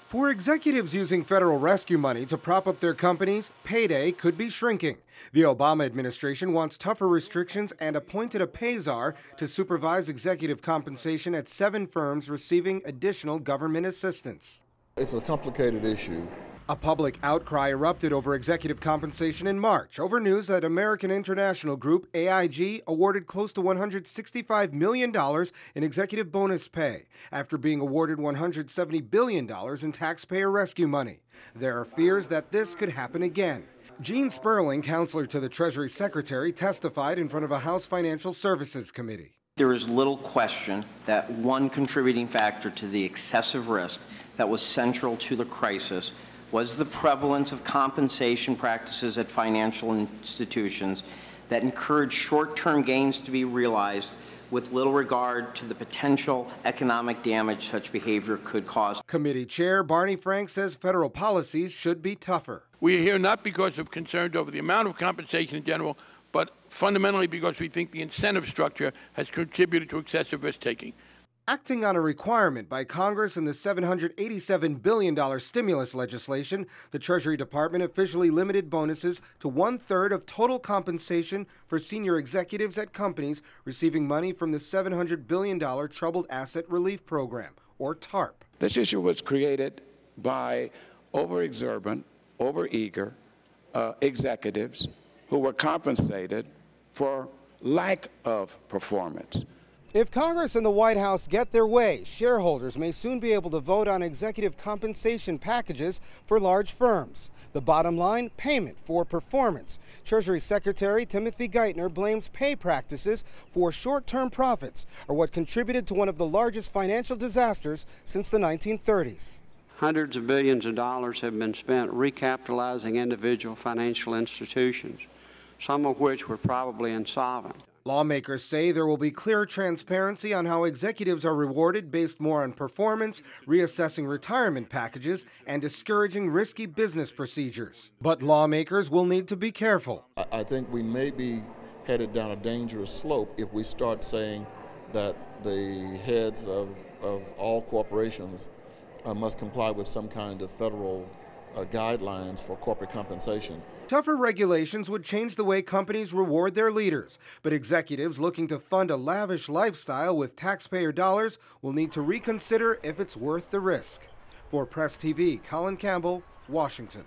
For executives using federal rescue money to prop up their companies, payday could be shrinking. The Obama administration wants tougher restrictions and appointed a pay czar to supervise executive compensation at 7 firms receiving additional government assistance. It's a complicated issue. A public outcry erupted over executive compensation in March over news that American International Group, AIG, awarded close to $165 million in executive bonus pay after being awarded $170 billion in taxpayer rescue money. There are fears that this could happen again. Gene Sperling, counselor to the Treasury Secretary, testified in front of a House Financial Services Committee. There is little question that one contributing factor to the excessive risk that was central to the crisis was the prevalence of compensation practices at financial institutions that encouraged short-term gains to be realized with little regard to the potential economic damage such behavior could cause. Committee Chair Barney Frank says federal policies should be tougher. We are here not because of concerns over the amount of compensation in general, but fundamentally because we think the incentive structure has contributed to excessive risk-taking. Acting on a requirement by Congress in the $787 billion stimulus legislation, the Treasury Department officially limited bonuses to 1/3 of total compensation for senior executives at companies receiving money from the $700 billion Troubled Asset Relief Program, or TARP. This issue was created by overexuberant, overeager executives who were compensated for lack of performance. If Congress and the White House get their way, shareholders may soon be able to vote on executive compensation packages for large firms. The bottom line, payment for performance. Treasury Secretary Timothy Geithner blames pay practices for short-term profits, or what contributed to one of the largest financial disasters since the 1930s. Hundreds of billions of dollars have been spent recapitalizing individual financial institutions, some of which were probably insolvent. Lawmakers say there will be clear transparency on how executives are rewarded based more on performance, reassessing retirement packages, and discouraging risky business procedures. But lawmakers will need to be careful. I think we may be headed down a dangerous slope if we start saying that the heads of all corporations must comply with some kind of federal guidelines for corporate compensation. Tougher regulations would change the way companies reward their leaders, but executives looking to fund a lavish lifestyle with taxpayer dollars will need to reconsider if it's worth the risk. For Press TV, Colin Campbell, Washington.